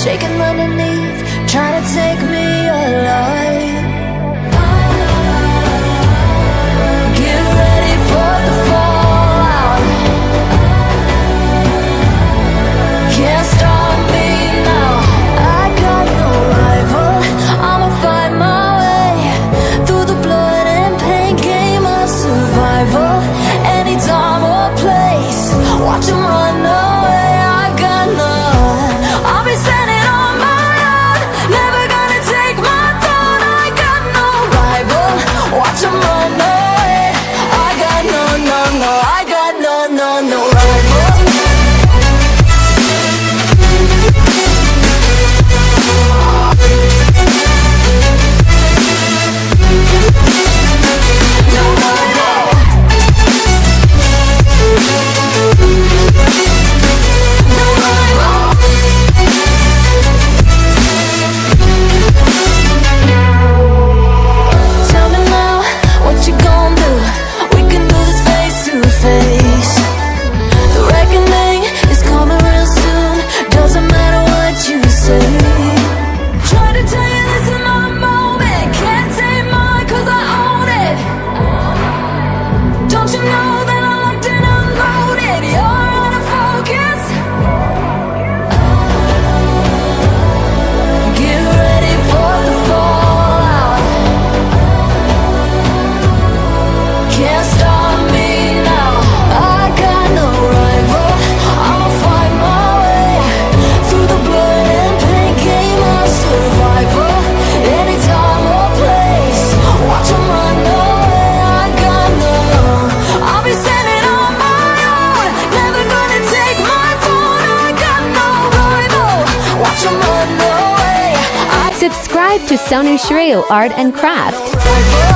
shaking underneath, trying to take me alive. Get ready for the fallout. Can't stop me now. I got no rival. I'ma fight my way through the blood and pain game of survival. Any time or place, watch 'em run away. I got none. I'll be standing on my own, never gonna take my throne. I got no rival. Watch 'em run away. I got no, no, no. I got no, no, no rival. Tell me now, what you gonna do? We can do this face to face. The reckoning is coming real soon. Doesn't matter what you say. Try to tell you this is my moment. Can't take mine 'cause I own it. Don't you know that I'm locked and unloaded? You're out of focus. Get ready for the fallout. Can't stop me now. I got no rival. I'ma fight my way through the blood and pain game of survival. Any time or place, watch 'em run away. I got no. I'll be standing on my own, never gonna take my phone. I got no rival. Watch 'em run away. Subscribe to Sonu Shrayo Art and Craft. Yeah.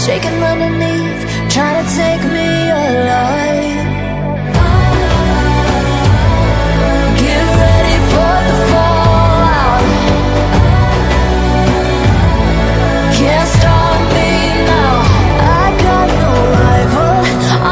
shaking underneath, trying to take